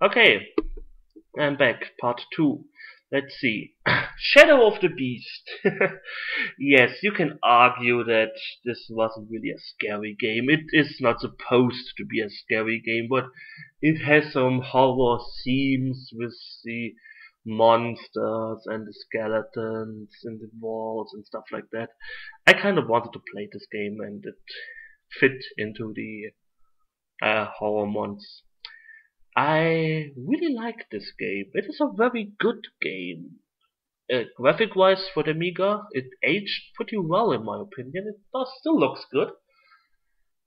Okay, I'm back. Part 2. Let's see. Shadow of the Beast. Yes, you can argue that this wasn't really a scary game. It is not supposed to be a scary game, but it has some horror themes with the monsters and the skeletons in the walls and stuff like that. I kind of wanted to play this game and it fit into the horror months. I really like this game. It is a very good game. Graphic-wise for the Amiga, it aged pretty well in my opinion. It still looks good.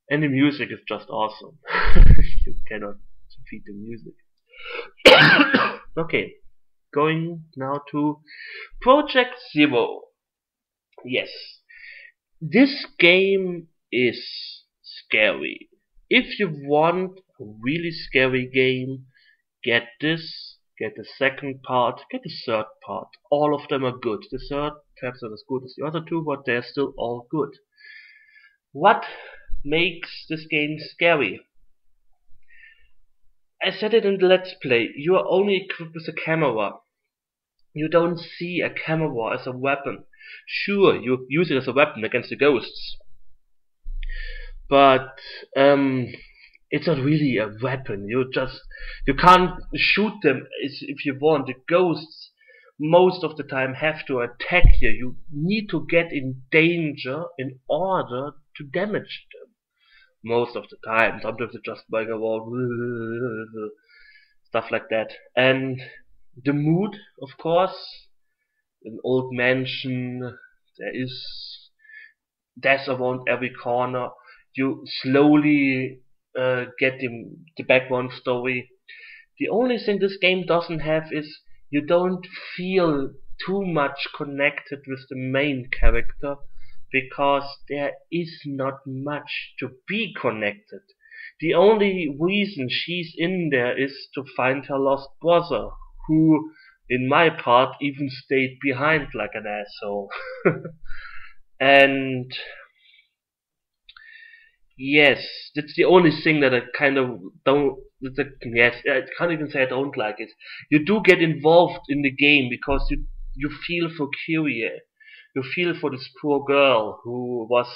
And the music is just awesome. You cannot defeat the music. Okay, going now to Project Zero. Yes, this game is scary. If you want a really scary game, get this, get the second part, get the third part. All of them are good. The third, perhaps not as good as the other two, but they're still all good. What makes this game scary? I said it in the Let's Play, you are only equipped with a camera. You don't see a camera as a weapon. Sure, you use it as a weapon against the ghosts. But it's not really a weapon. You can't shoot them if you want. The ghosts most of the time have to attack you. You need to get in danger in order to damage them. Most of the time. Sometimes they just like around, stuff like that. And the mood, of course, an old mansion. There is death around every corner. You slowly get the background story. The only thing this game doesn't have is you don't feel too much connected with the main character because there is not much to be connected. The only reason she's in there is to find her lost brother, who in my part even stayed behind like an asshole. And yes, that's the only thing that I kind of don't. Yes, I can't even say I don't like it. You do get involved in the game because you feel for Kyrie. You feel for this poor girl who was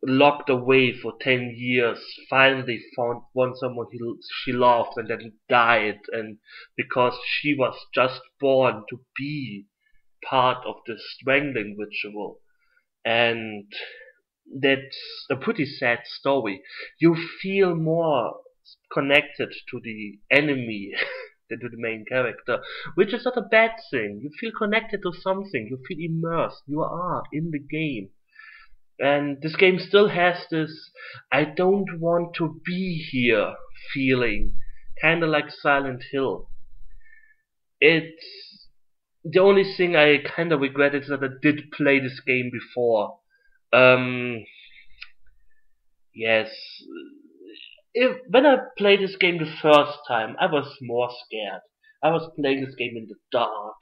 locked away for 10 years. Finally found someone she loved and then died, and because she was just born to be part of the strangling ritual. And that's a pretty sad story. You feel more connected to the enemy than to the main character, which is not a bad thing. You feel connected to something, you feel immersed, you are in the game. And this game still has this I don't want to be here feeling, kinda like Silent Hill. It's the only thing I kinda regret is that I did play this game before. Yes. When I played this game the first time, I was more scared. I was playing this game in the dark.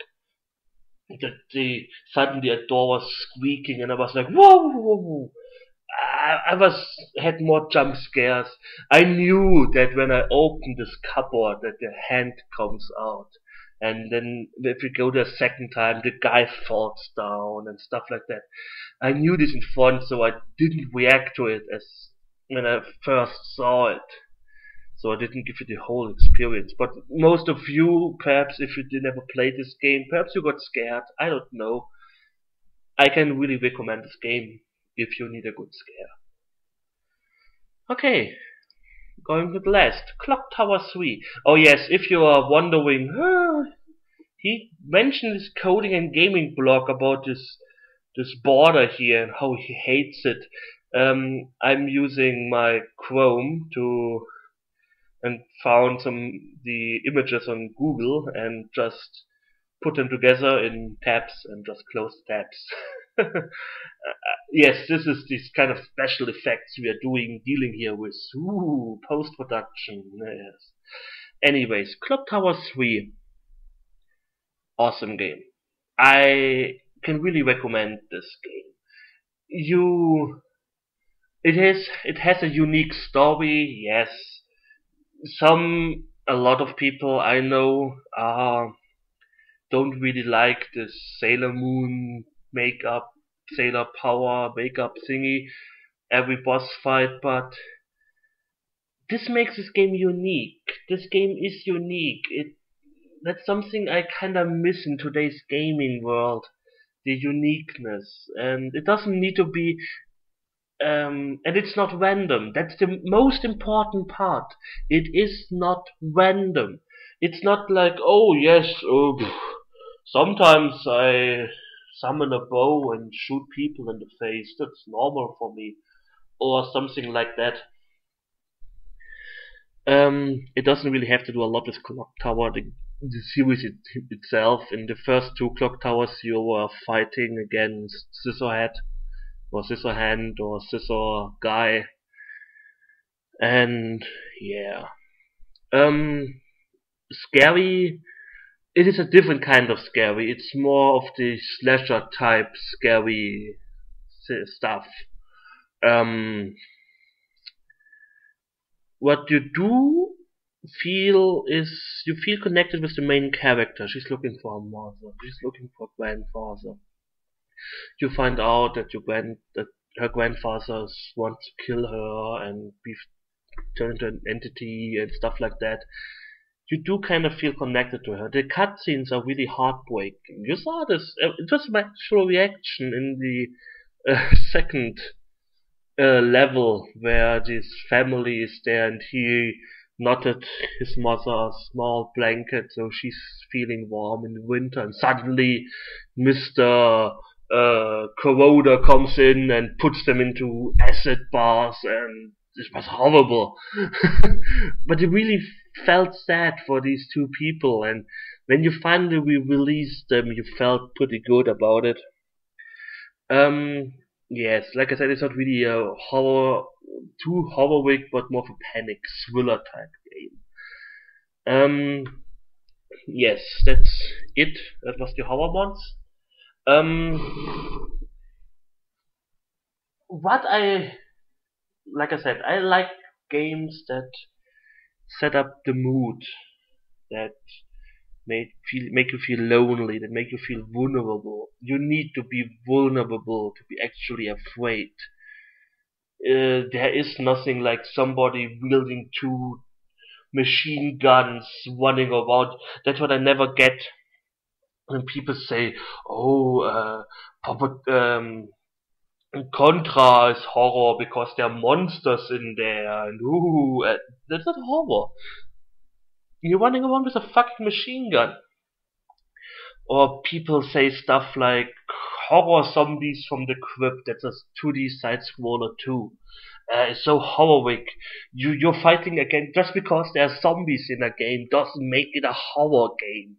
Suddenly a door was squeaking and I was like, whoa, whoa, whoa. Had more jump scares. I knew that when I opened this cupboard that the hand comes out. And then if we go the second time, the guy falls down and stuff like that. I knew this in front, so I didn't react to it as when I first saw it. So I didn't give you the whole experience. But most of you, perhaps if you did never play this game, perhaps you got scared. I don't know. I can really recommend this game if you need a good scare. Okay, going to the last. Clock Tower 3. Oh yes, if you are wondering, he mentioned his coding and gaming blog about this border here and how he hates it. I'm using my Chrome and found the images on Google and just put them together in tabs and just close the tabs. Yes, this is these kind of special effects we are dealing here with. Ooh, post-production. Yes. Anyways, Clock Tower 3. Awesome game. I can really recommend this game. It has a unique story, yes. Some A lot of people I know don't really like this Sailor Moon makeup, Sailor Power makeup thingy every boss fight, but this makes this game unique. This game is unique. That's something I kinda miss in today's gaming world. The uniqueness. And it doesn't need to be and it's not random. That's the most important part. It is not random. It's not like, oh yes, sometimes I summon a bow and shoot people in the face. That's normal for me. Or something like that. It doesn't really have to do a lot with Clock Tower. The series itself. In the first two Clock Towers, you were fighting against Scissorhead, or Scissor Hand, or Scissor Guy, and yeah. Scary. It is a different kind of scary. It's more of the slasher type scary stuff. Um, what you do feel is you feel connected with the main character. She's looking for a mother. She's looking for a grandfather. You find out that that her grandfather wants to kill her and be turned into an entity and stuff like that. You do kind of feel connected to her. The cutscenes are really heartbreaking. You saw this. It was my actual reaction in the second level where this family is there and he knotted his mother a small blanket so she's feeling warm in the winter, and suddenly Mr. Corroder comes in and puts them into acid baths, and it was horrible. But you really felt sad for these two people, and when you finally released them, you felt pretty good about it. Um, yes, like I said, it's not really a horror, too horrific, but more of a panic thriller type game. Yes, that's it. That was the horror ones. Um, what I, like I said, I like games that set up the mood, that make you feel lonely, that make you feel vulnerable. You need to be vulnerable to be actually afraid. There is nothing like somebody wielding two machine guns running around. That's what I never get when people say, "Oh, Contra is horror because there are monsters in there." And ooh, that's not horror. You're running around with a fucking machine gun. Or people say stuff like horror zombies from the crypt. That's a 2D side scroller too. It's so horrific. You're fighting again just because there are zombies in a game doesn't make it a horror game.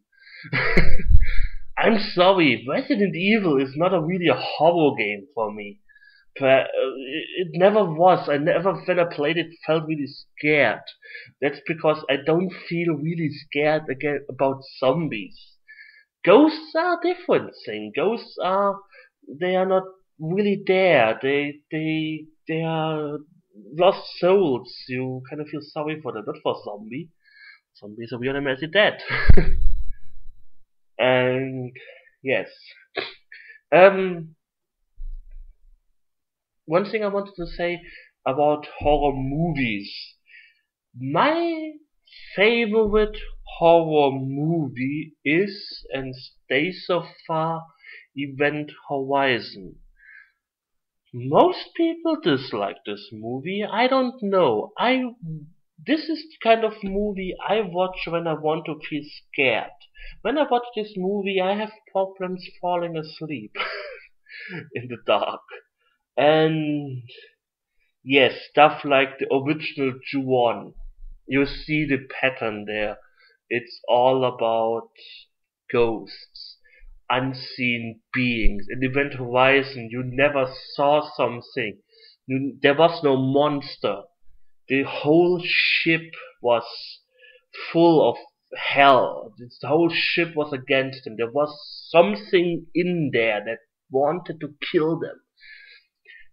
I'm sorry, Resident Evil is not really a horror game for me. It never was. I never, when I played it, felt really scared. That's because I don't feel really scared again about zombies. Ghosts are a different thing. Ghosts are, they are not really there. They are lost souls. You kind of feel sorry for them, not for zombie. Zombies are beyond messy dead. And yes. Um, one thing I wanted to say about horror movies. My favorite horror movie is and stays so far Event Horizon. Most people dislike this movie. I don't know. This is the kind of movie I watch when I want to feel scared. When I watch this movie, I have problems falling asleep in the dark. And yes, stuff like the original Ju-on. You see the pattern there. It's all about ghosts, unseen beings. In Event Horizon, you never saw something. There was no monster. The whole ship was full of hell. The whole ship was against them. There was something in there that wanted to kill them.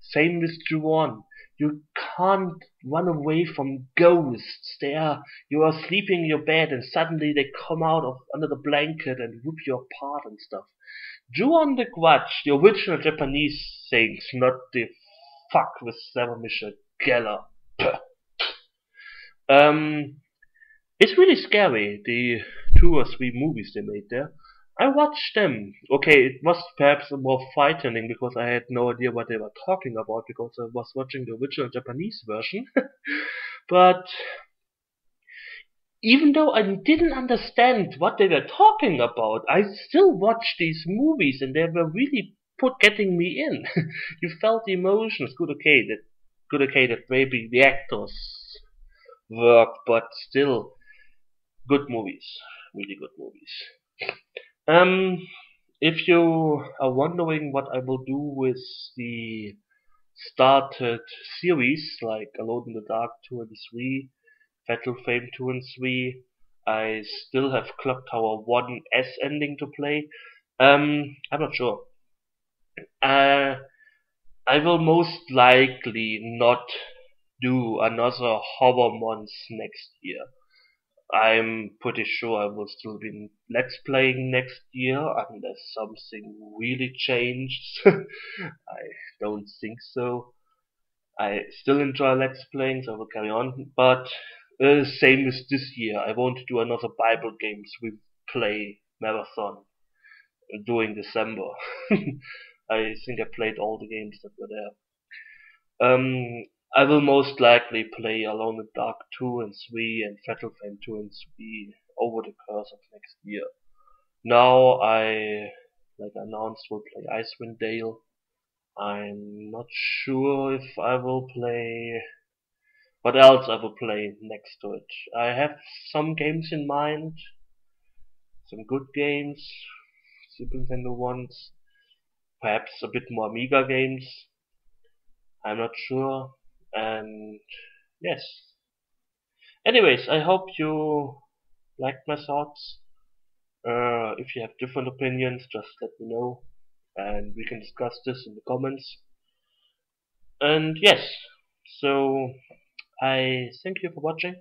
Same with Ju-on. You can't run away from ghosts. You are sleeping in your bed and suddenly they come out of under the blanket and rip you apart and stuff. Ju-on the Grudge, the original Japanese things, not the fuck with Sarah Michelle Gellar. um, it's really scary, the 2 or 3 movies they made there. I watched them. Okay, it was perhaps more frightening because I had no idea what they were talking about because I was watching the original Japanese version. But even though I didn't understand what they were talking about, I still watched these movies and they were really getting me in. You felt the emotions. Good, okay, that maybe the actors worked, but still, good movies, really good movies. Um, if you are wondering what I will do with the started series like Alone in the Dark 2 and 3, Fatal Frame 2 and 3. I still have Clock Tower 1S ending to play. I'm not sure. I will most likely not do another horror month next year. I'm pretty sure I will still be Let's Playing next year unless something really changed. I don't think so. I still enjoy Let's Playing, so I will carry on. But same as this year, I won't do another Bible games we play marathon during December. I think I played all the games that were there. I will most likely play Alone in the Dark 2 and 3 and Fatal Frame 2 and 3 over the course of next year. Now I, like announced, will play Icewind Dale. I'm not sure if I will play what else I will play next to it. I have some games in mind, some good games, Super Nintendo ones, perhaps a bit more Amiga games. I'm not sure. And yes. Anyways, I hope you liked my thoughts. If you have different opinions, just let me know, and we can discuss this in the comments. And yes, so I thank you for watching.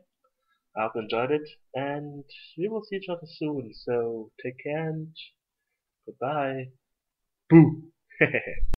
I hope you enjoyed it, and we will see each other soon. So take care and goodbye. Boo.